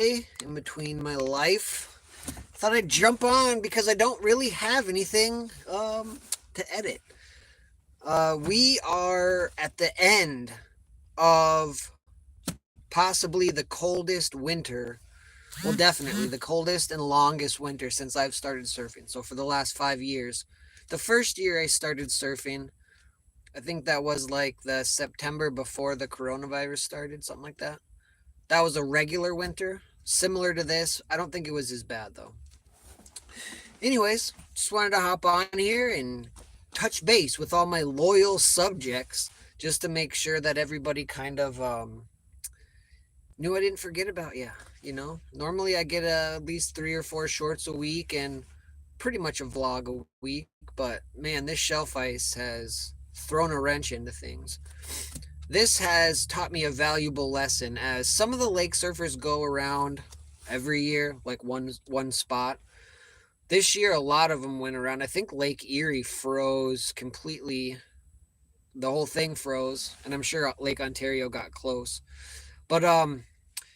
in between my life. Thought I'd jump on because I don't really have anything to edit. We are at the end of possibly the coldest winter. Well, definitely the coldest and longest winter since I've started surfing. So for the last 5 years, the first year I started surfing, I think that was like the September before the coronavirus started, something like that. That was a regular winter, similar to this. I don't think it was as bad though. Anyways, just wanted to hop on here and touch base with all my loyal subjects just to make sure that everybody kind of knew I didn't forget about you. Normally I get at least 3 or 4 shorts a week and pretty much a vlog a week, but man, this shelf ice has thrown a wrench into things. This has taught me a valuable lesson as some of the lake surfers go around every year, like one spot. This year, a lot of them went around. I think Lake Erie froze completely. The whole thing froze, and I'm sure Lake Ontario got close. But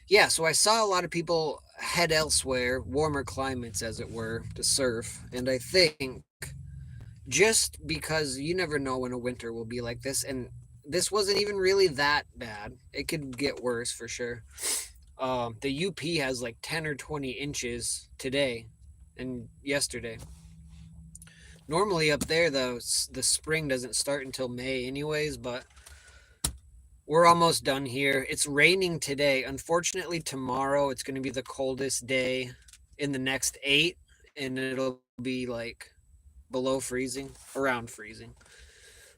yeah. So I saw a lot of people head elsewhere, warmer climates, as it were, to surf. And I think just because you never know when a winter will be like this, and this wasn't even really that bad. It could get worse for sure. The UP has like 10 or 20 inches today and yesterday. Normally up there, though, the spring doesn't start until May, anyways, but we're almost done here. It's raining today. Unfortunately, tomorrow it's going to be the coldest day in the next 8, and it'll be like below freezing, around freezing.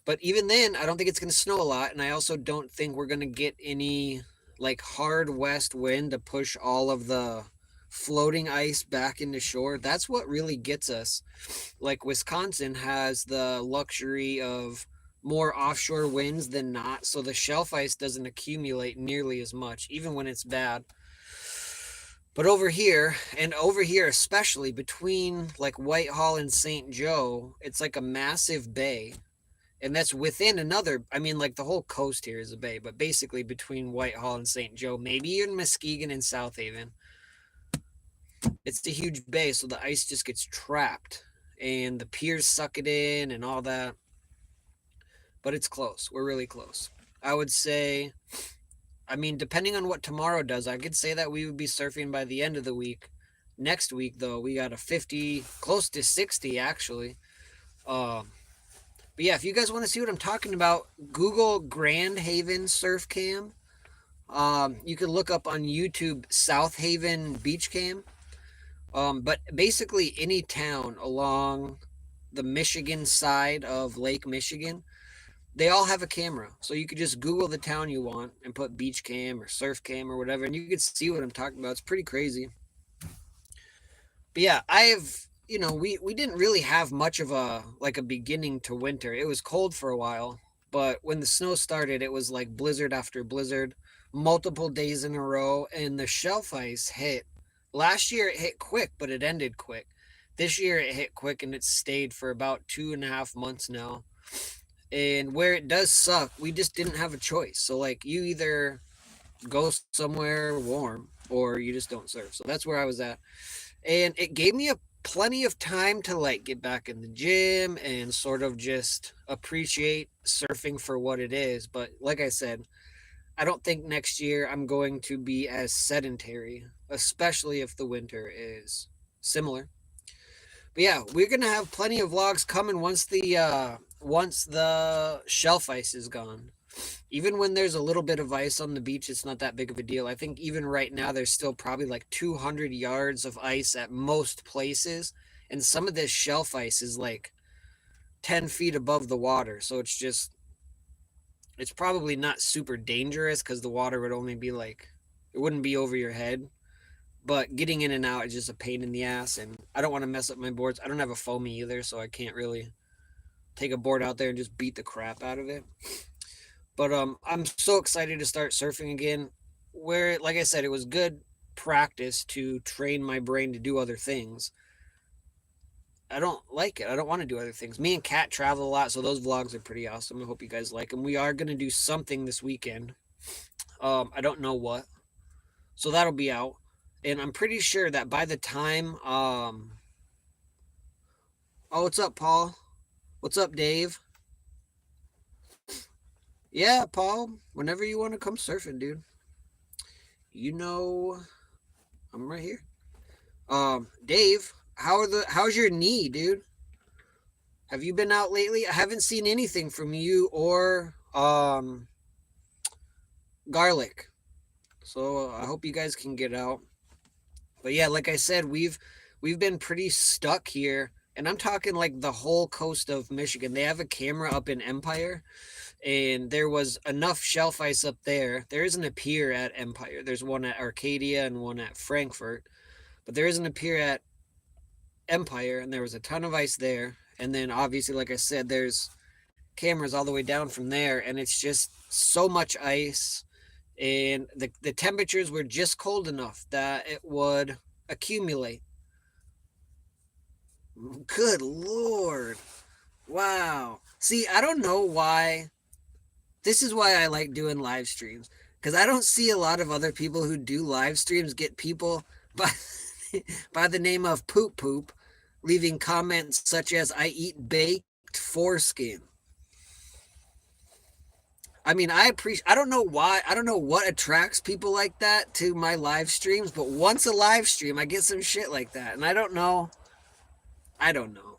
But even then, I don't think it's going to snow a lot, and I also don't think we're going to get any like hard west wind to push all of the floating ice back into shore. That's what really gets us. Like Wisconsin has the luxury of more offshore winds than not, so the shelf ice doesn't accumulate nearly as much, even when it's bad. But over here especially between like Whitehall and St. Joe, it's like a massive bay. And that's within another, I mean, like the whole coast here is a bay, but basically between Whitehall and St. Joe, maybe even Muskegon and South Haven, it's a huge bay, so the ice just gets trapped and the piers suck it in and all that. But it's close. We're really close. I would say, I mean, depending on what tomorrow does, I could say that we would be surfing by the end of the week. Next week, though, we got a 50, close to 60 actually. Uh, but yeah, if you guys want to see what I'm talking about, Google Grand Haven Surf Cam. You can look up on YouTube South Haven Beach Cam. But basically, any town along the Michigan side of Lake Michigan, they all have a camera. So you could just Google the town you want and put beach cam or surf cam or whatever, and you could see what I'm talking about. It's pretty crazy. But yeah, we didn't really have much of a beginning to winter. It was cold for a while, but when the snow started, it was like blizzard after blizzard, multiple days in a row, and the shelf ice hit. Last year it hit quick, but it ended quick. This year it hit quick and it's stayed for about 2.5 months now. And where it does suck, we just didn't have a choice. So like you either go somewhere warm or you just don't surf. So that's where I was at. And it gave me a plenty of time to like get back in the gym and sort of just appreciate surfing for what it is. But like I said, I don't think next year I'm going to be as sedentary, especially if the winter is similar. But yeah, we're gonna have plenty of vlogs coming once the shelf ice is gone. Even when there's a little bit of ice on the beach, it's not that big of a deal. I think even right now there's still probably like 200 yards of ice at most places, and some of this shelf ice is like 10 feet above the water. So it's probably not super dangerous because the water would only be like, it wouldn't be over your head. But getting in and out is just a pain in the ass, and I don't want to mess up my boards. I don't have a foamy either, so I can't really take a board out there and just beat the crap out of it. But I'm so excited to start surfing again. Where, like I said, it was good practice to train my brain to do other things. I don't like it. I don't want to do other things. Me and Kat travel a lot, so those vlogs are pretty awesome. I hope you guys like them. We are gonna do something this weekend. I don't know what, so that'll be out. And I'm pretty sure that by the time oh, what's up, Paul? What's up, Dave? Yeah, Paul, whenever you want to come surfing, dude. You know I'm right here. Dave, how's your knee, dude? Have you been out lately? I haven't seen anything from you or Garlic. So I hope you guys can get out. But yeah, like I said, we've been pretty stuck here, and I'm talking like the whole coast of Michigan. They have a camera up in Empire, and there was enough shelf ice up there. There isn't a pier at Empire. There's one at Arcadia and one at Frankfurt, but there isn't a pier at Empire, and there was a ton of ice there. And then obviously, like I said, there's cameras all the way down from there, and it's just so much ice, and the temperatures were just cold enough that it would accumulate. Good Lord. Wow. See, I don't know why. This is why I like doing live streams, because I don't see a lot of other people who do live streams get people by, by the name of Poop Poop leaving comments such as, I eat baked foreskin. I mean, I don't know why. I don't know what attracts people like that to my live streams, but once a live stream, I get some shit like that. And I don't know. I don't know.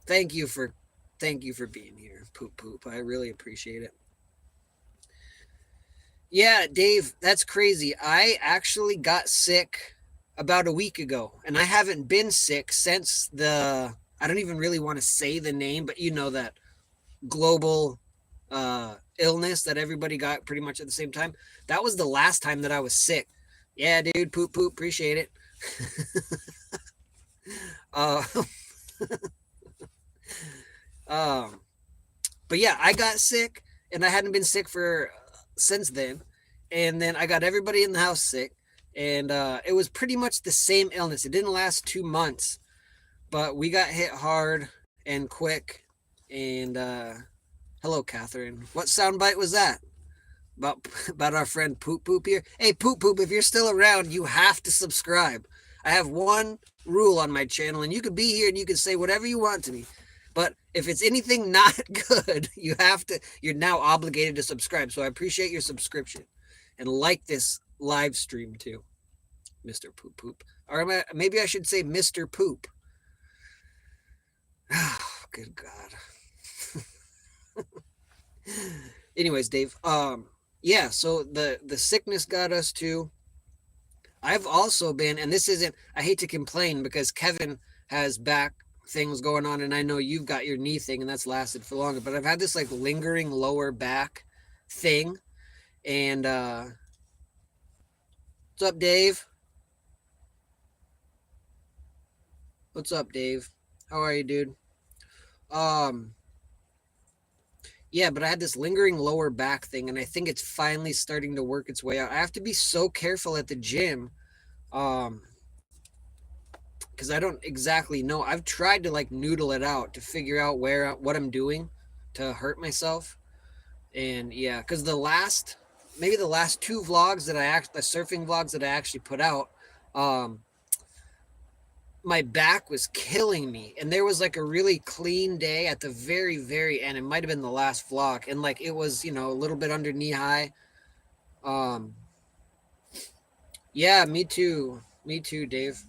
Thank you for being here, Poop Poop. I really appreciate it. Yeah, Dave, that's crazy. I actually got sick about a week ago, and I haven't been sick since I don't even really want to say the name, but you know that global illness that everybody got pretty much at the same time. That was the last time that I was sick. Yeah, dude, Poop Poop, appreciate it. uh, um, but yeah, I got sick, and I hadn't been sick for since then. And then I got everybody in the house sick, and it was pretty much the same illness. It didn't last 2 months, but we got hit hard and quick. And hello, Catherine. What soundbite was that? About our friend Poop Poop here? Hey, Poop Poop, if you're still around, you have to subscribe. I have one rule on my channel, and you could be here and you can say whatever you want to me. But if it's anything not good, you're now obligated to subscribe. So I appreciate your subscription and like this live stream too, Mr. Poop Poop. Or maybe I should say Mr. Poop. Good God. Anyways, Dave, yeah, so the sickness got us too. I've also been, and this isn't, I hate to complain because Kevin has back things going on, and I know you've got your knee thing, and that's lasted for longer, but I've had this like lingering lower back thing. And what's up, Dave? What's up, Dave? How are you, dude? Yeah, but I had this lingering lower back thing, and I think it's finally starting to work its way out. I have to be so careful at the gym, because I don't exactly know. I've tried to like noodle it out to figure out what I'm doing to hurt myself, and yeah, because maybe the last two vlogs that the surfing vlogs that I actually put out, my back was killing me, and there was like a really clean day at the very, very end. It might have been the last vlog, and like it was, a little bit under knee high. Yeah, me too, Dave.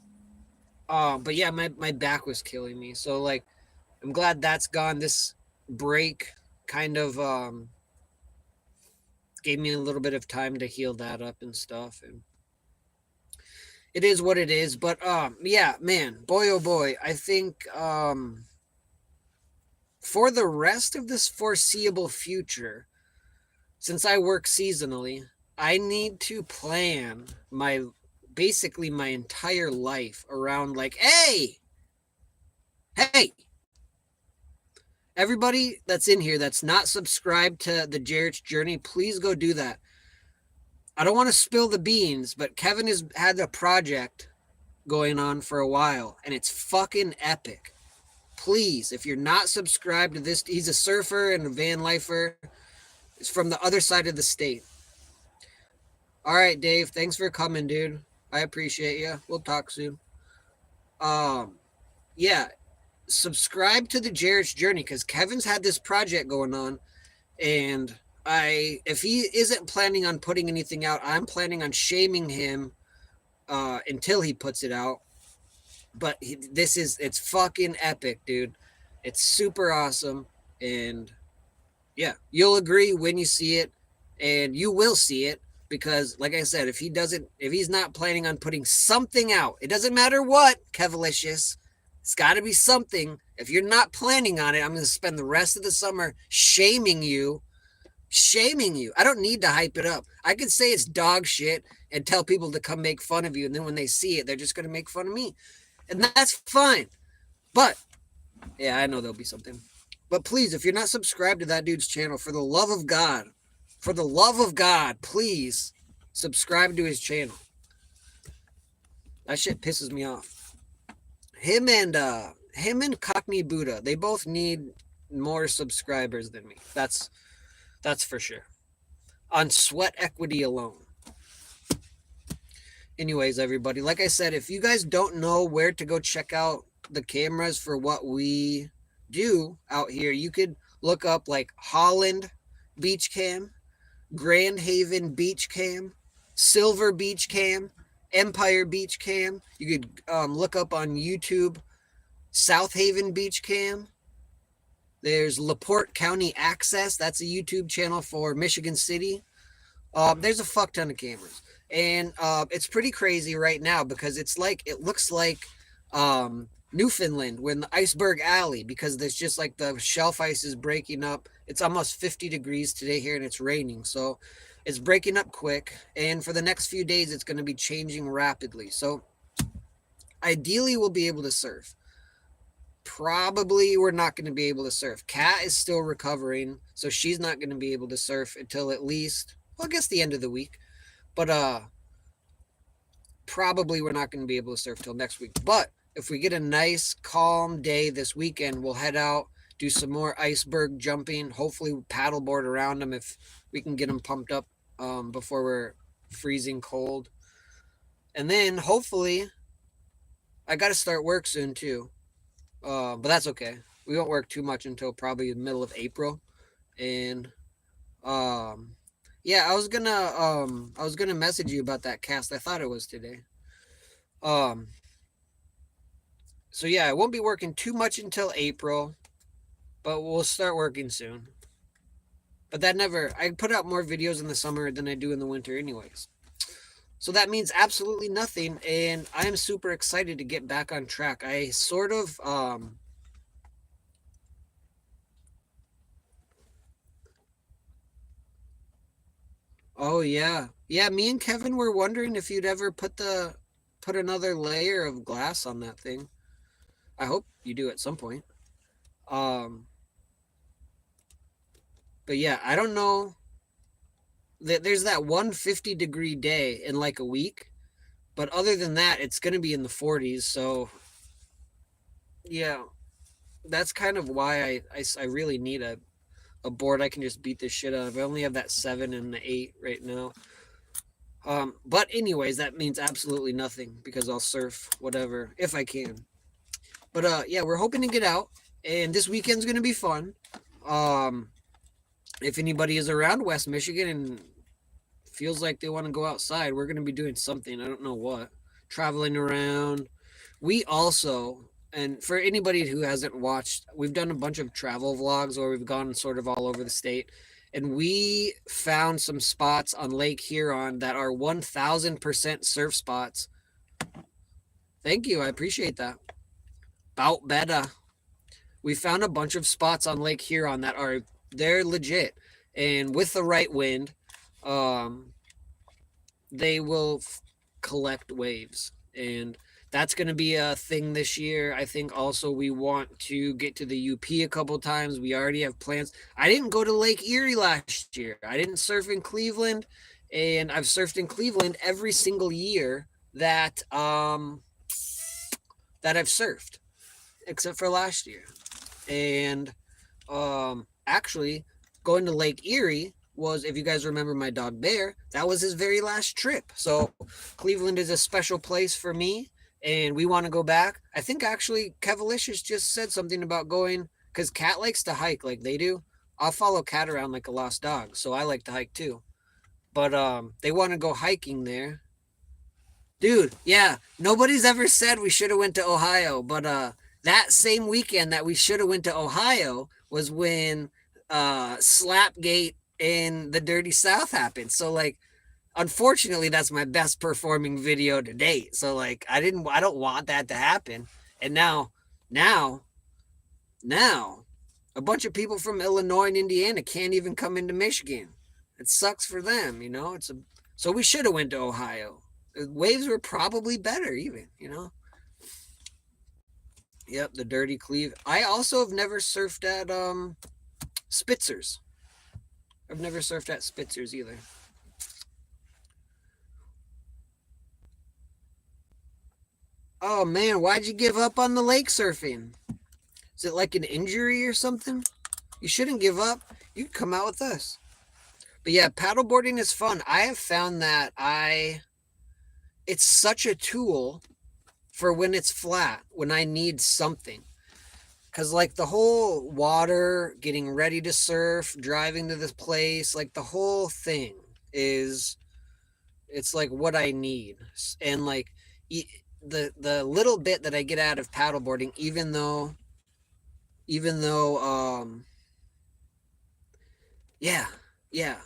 But yeah, my back was killing me, so like I'm glad that's gone. This break kind of gave me a little bit of time to heal that up and stuff, and it is what it is. But yeah, man, boy oh boy, I think for the rest of this foreseeable future, since I work seasonally, I need to plan basically my entire life around like, hey, everybody that's in here that's not subscribed to the Jarrett's Journey, please go do that. I don't want to spill the beans, but Kevin has had a project going on for a while, and it's fucking epic. Please, if you're not subscribed to this, he's a surfer and a van lifer. It's from the other side of the state. All right, Dave, thanks for coming, dude. I appreciate you. We'll talk soon. Um, yeah, subscribe to the Jarrett's Journey because Kevin's had this project going on, and if he isn't planning on putting anything out, I'm planning on shaming him until he puts it out. But it's fucking epic, dude. It's super awesome, and yeah, you'll agree when you see it, and you will see it because, like I said, if he's not planning on putting something out, it doesn't matter what, Kevalicious, it's got to be something. If you're not planning on it, I'm going to spend the rest of the summer shaming you. Shaming you. I don't need to hype it up. I could say it's dog shit and tell people to come make fun of you, and then when they see it, they're just going to make fun of me, and that's fine. But yeah, I know there'll be something. But please, if you're not subscribed to that dude's channel, for the love of God, please subscribe to his channel. That shit pisses me off. Him and Cockney Buddha, they both need more subscribers than me. That's for sure. On sweat equity alone. Anyways, everybody, like I said, if you guys don't know where to go check out the cameras for what we do out here, you could look up like Holland Beach Cam, Grand Haven Beach Cam, Silver Beach Cam, Empire Beach Cam. You could look up on YouTube South Haven Beach Cam. There's LaPorte County Access. That's a YouTube channel for Michigan City. There's a fuck ton of cameras. And it's pretty crazy right now because it looks like Newfoundland when the Iceberg Alley, because there's just like the shelf ice is breaking up. It's almost 50 degrees today here and it's raining. So it's breaking up quick. And for the next few days, it's going to be changing rapidly. So ideally, we'll be able to surf. Probably we're not going to be able to surf. Kat is still recovering, so she's not going to be able to surf until at least, well, I guess the end of the week. But probably we're not going to be able to surf till next week. But if we get a nice calm day this weekend, we'll head out, do some more iceberg jumping, hopefully paddleboard around them if we can get them pumped up before we're freezing cold. And then hopefully I got to start work soon too. But that's okay. We won't work too much until probably the middle of April. And yeah, I was gonna message you about that cast. I thought it was today. So yeah, I won't be working too much until April, but we'll start working soon. But I put out more videos in the summer than I do in the winter anyways. So that means absolutely nothing, and I am super excited to get back on track. I sort of oh yeah. Yeah, me and Kevin were wondering if you'd ever put another layer of glass on that thing. I hope you do at some point. Um but yeah, I don't know. There's that 150-degree day in like a week, but other than that, it's going to be in the 40s. So yeah, that's kind of why I really need a board I can just beat this shit out of. I only have that 7 and the 8 right now. But anyways, that means absolutely nothing because I'll surf whatever if I can. But yeah, we're hoping to get out, and this weekend's gonna be fun. If anybody is around West Michigan and feels like they want to go outside, we're gonna be doing something. I don't know what. Traveling around. We also, and for anybody who hasn't watched, we've done a bunch of travel vlogs where we've gone sort of all over the state, and we found some spots on Lake Huron that are 1000% surf spots. Thank you, I appreciate that. Bout better. We found a bunch of spots on Lake Huron that they're legit, and with the right wind, they will collect waves, and that's going to be a thing this year. I think also we want to get to the UP a couple times. We already have plans. I didn't go to Lake Erie last year. I didn't surf in Cleveland, and I've surfed in Cleveland every single year that I've surfed, except for last year. And actually, going to Lake Erie, was, if you guys remember my dog Bear, that was his very last trip. So Cleveland is a special place for me, and we want to go back. I think actually Kevalicious just said something about going because Cat likes to hike like they do. I'll follow Cat around like a lost dog, so I like to hike too. But they want to go hiking there. Dude, yeah, nobody's ever said we should have went to Ohio, but that same weekend that we should have went to Ohio was when Slapgate in the Dirty South happened. So like unfortunately that's my best performing video to date. So like I don't want that to happen. And now now a bunch of people from Illinois and Indiana can't even come into Michigan. It sucks for them, you know. So we should have went to Ohio. The waves were probably better even, you know. Yep, the dirty cleave. I also have never surfed at Spitzer's. I've never surfed at Spitzer's either. Oh man, why'd you give up on the lake surfing? Is it like an injury or something? You shouldn't give up. You can come out with us. But yeah, paddleboarding is fun. I have found that it's such a tool for when it's flat, when I need something. Cause like the whole water, getting ready to surf, driving to this place, like the whole thing is it's like what I need. And like the little bit that I get out of paddleboarding, even though yeah, yeah.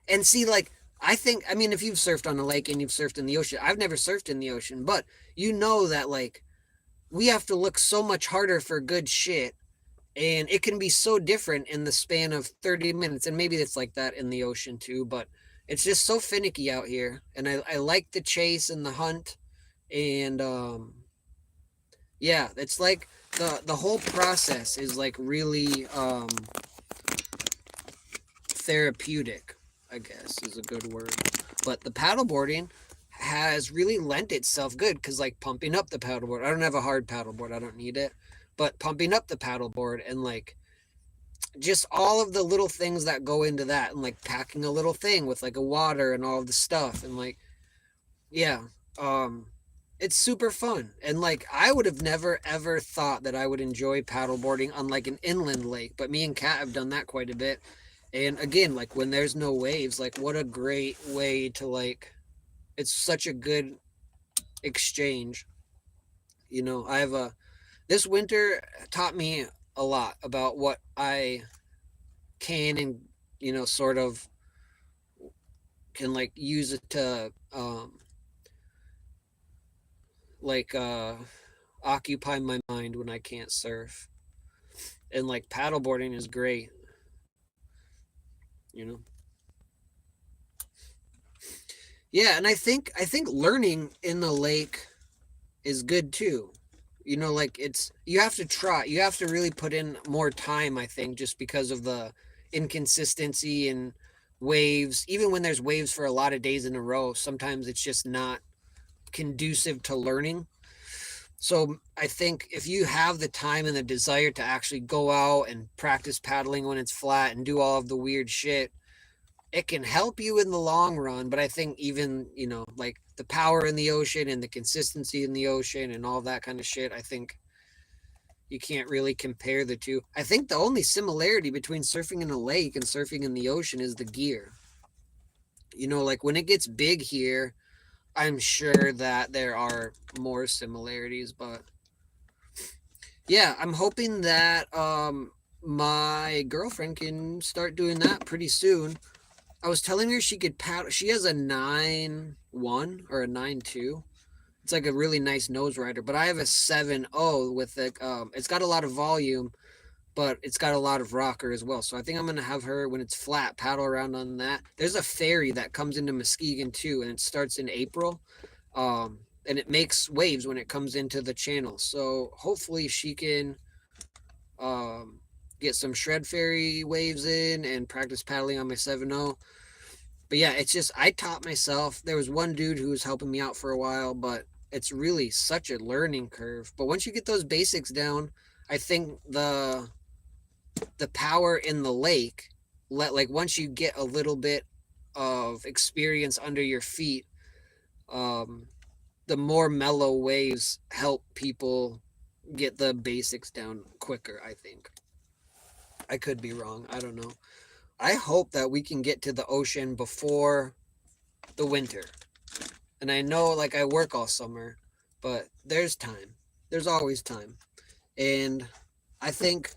And see, like, I mean, if you've surfed on a lake and you've surfed in the ocean, I've never surfed in the ocean, but you know that, like, we have to look so much harder for good shit. And it can be so different in the span of 30 minutes. And maybe it's like that in the ocean too, but it's just so finicky out here. And I like the chase and the hunt. And yeah, it's like the whole process is like really therapeutic, I guess is a good word. But the paddleboarding has really lent itself good because like pumping up the paddleboard. I don't have a hard paddleboard, I don't need it. But pumping up the paddleboard and like just all of the little things that go into that and like packing a little thing with like a water and all of the stuff and like yeah, um it's super fun. And like I would have never ever thought that I would enjoy paddleboarding on like an inland lake, but me and Kat have done that quite a bit. And again, like when there's no waves, like what a great way to like it's such a good exchange. You know, I have a this winter taught me a lot about what I can and sort of can like use it to like occupy my mind when I can't surf. And like paddleboarding is great, you know. Yeah, and I think learning in the lake is good too. You know, like it's you have to try. You have to really put in more time, I think, just because of the inconsistency and waves. Even when there's waves for a lot of days in a row, sometimes it's just not conducive to learning. So I think if you have the time and the desire to actually go out and practice paddling when it's flat and do all of the weird shit, it can help you in the long run. But I think even, like the power in the ocean and the consistency in the ocean and all that kind of shit, I think you can't really compare the two. I think the only similarity between surfing in a lake and surfing in the ocean is the gear. You know, like when it gets big here, I'm sure that there are more similarities, but yeah, I'm hoping that my girlfriend can start doing that pretty soon. I was telling her she could paddle. She has a 9.1 or a 9.2. It's like a really nice nose rider, but I have a 7.0 with it. It's got a lot of volume, but it's got a lot of rocker as well. So I think I'm gonna have her when it's flat paddle around on that. There's a ferry that comes into Muskegon too, and it starts in April, and it makes waves when it comes into the channel. So hopefully she can get some shred ferry waves in and practice paddling on my 7.0. But yeah, it's just I taught myself. There was one dude who was helping me out for a while, but it's really such a learning curve. But once you get those basics down, I think the power in the lake once you get a little bit of experience under your feet, the more mellow waves help people get the basics down quicker, I think. I could be wrong. I don't know. I hope that we can get to the ocean before the winter. And I know, like, I work all summer, but there's time. There's always time. And I think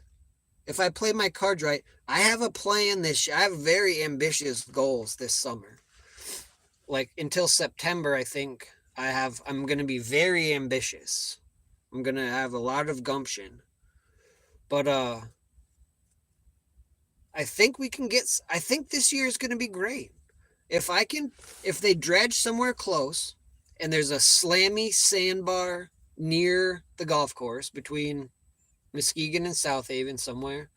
if I play my cards right, I have a plan I have very ambitious goals this summer. Like, until September, I think I'm going to be very ambitious. I'm going to have a lot of gumption. But I think this year is going to be great. If they dredge somewhere close and there's a slammy sandbar near the golf course between Muskegon and South Haven somewhere,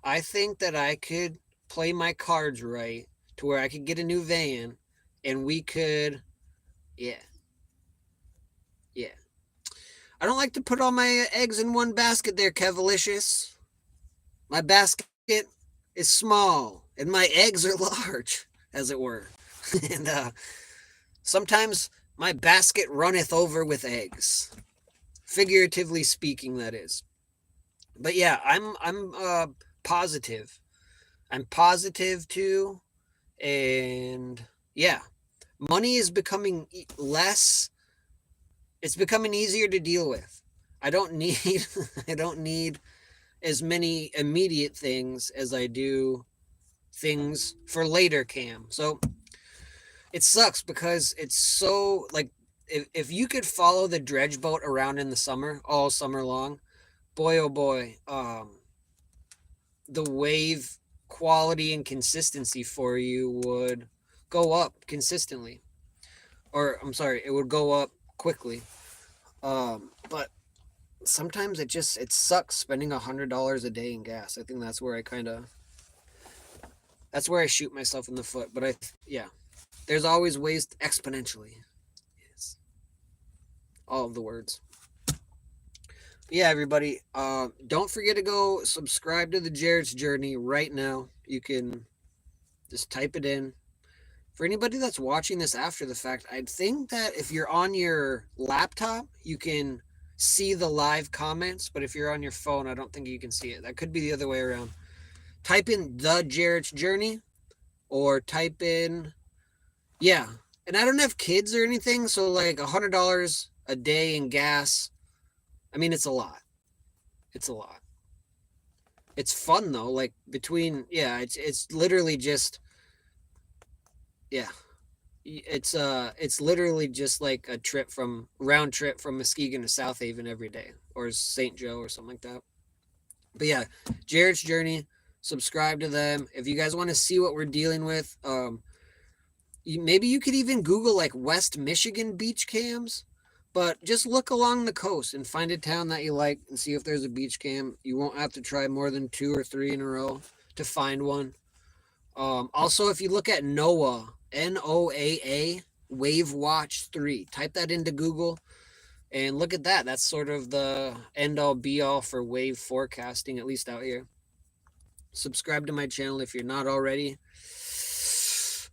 I think that I could play my cards right to where I could get a new van and we could, yeah, yeah. I don't like to put all my eggs in one basket there, Kevalicious. My basket is small and my eggs are large, as it were. And sometimes my basket runneth over with eggs. Figuratively speaking, that is. But yeah, I'm positive. I'm positive too. And yeah, money is becoming less, it's becoming easier to deal with. I don't need I don't need as many immediate things as I do things for later, Cam. So it sucks because it's so, like, if you could follow the dredge boat around in the summer, all summer long, boy oh boy, the wave quality and consistency for you would go up consistently. Or I'm sorry, it would go up quickly. But sometimes it sucks spending $100 a day in gas. I think that's where I shoot myself in the foot. But yeah, there's always ways exponentially. Yes, all of the words. Yeah, everybody. Don't forget to go subscribe to the Jared's Journey right now. You can just type it in. For anybody that's watching this after the fact, I think that if you're on your laptop, you can see the live comments, but if you're on your phone, I don't think you can see it. That could be the other way around. Type in the Jared's Journey or type in, yeah. And I don't have kids or anything, so like $100 a day in gas, I mean, it's a lot. It's a lot. It's fun though. Like it's literally just, yeah. It's literally just like a round trip from Muskegon to South Haven every day, or St. Joe or something like that. But yeah, Jared's Journey. Subscribe to them if you guys want to see what we're dealing with. Maybe you could even Google like West Michigan beach cams, but just look along the coast and find a town that you like and see if there's a beach cam. You won't have to try more than 2 or 3 in a row to find one. Also, if you look at NOAA, NOAA, Wave Watch 3, type that into Google and look at that. That's sort of the end all be all for wave forecasting, at least out here. Subscribe to my channel if you're not already.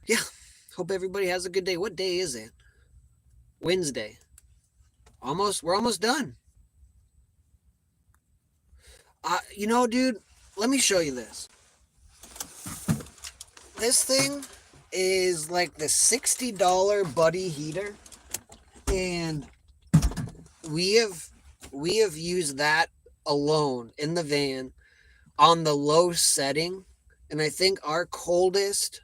Yeah, hope everybody has a good day. What day is it? Wednesday. We're almost done. Dude, let me show you this. This thing is like the $60 Buddy heater, and we have used that alone in the van on the low setting, and I think our coldest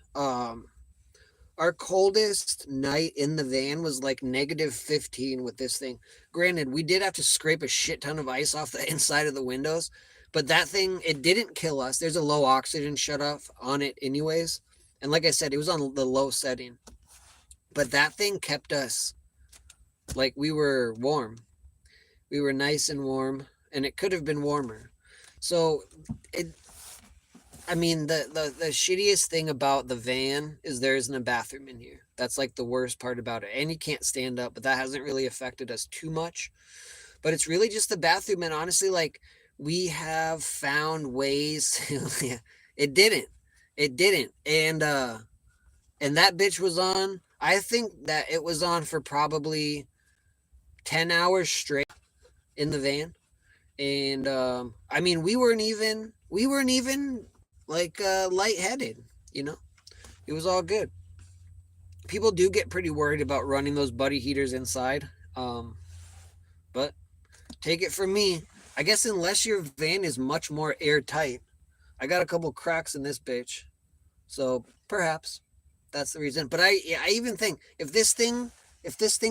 night in the van was like -15 with this thing. Granted, we did have to scrape a shit ton of ice off the inside of the windows, but that thing, it didn't kill us. There's a low oxygen shutoff on it anyways. And like I said, it was on the low setting. But that thing kept us, like, we were warm. We were nice and warm, and it could have been warmer. So the shittiest thing about the van is there isn't a bathroom in here. That's like the worst part about it. And you can't stand up, but that hasn't really affected us too much. But it's really just the bathroom. And honestly, like, we have found ways to, it didn't. It didn't. And that bitch was on. I think that it was on for probably 10 hours straight in the van. And I mean, we weren't even like lightheaded, you know. It was all good. People do get pretty worried about running those buddy heaters inside. Um, but take it from me, I guess unless your van is much more airtight, I got a couple cracks in this bitch. So perhaps that's the reason. But I even think if this thing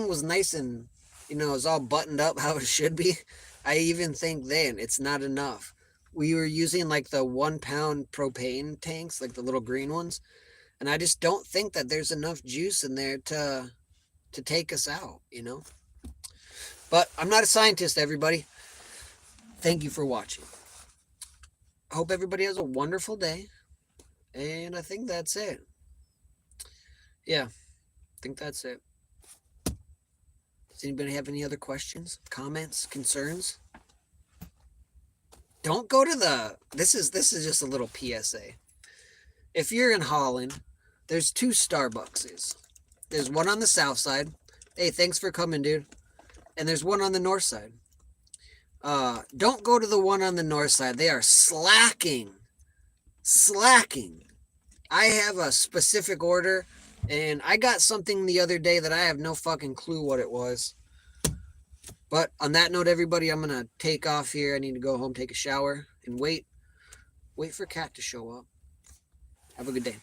was nice and is all buttoned up how it should be, I even think then it's not enough. We were using like the 1 pound propane tanks, like the little green ones, and I just don't think that there's enough juice in there to take us out. But I'm not a scientist, everybody. Thank you for watching. Hope everybody has a wonderful day. And I think that's it. Yeah, I think that's it. Does anybody have any other questions, comments, concerns? Don't go to the this is just a little PSA. If you're in Holland, there's 2 Starbuckses. There's one on the south side. Hey, thanks for coming, dude. And there's one on the north side. Don't go to the one on the north side. They are slacking. Slacking. I have a specific order, and I got something the other day that I have no fucking clue what it was. But on that note, everybody, I'm gonna take off here. I need to go home, take a shower, and wait for Kat to show up. Have a good day.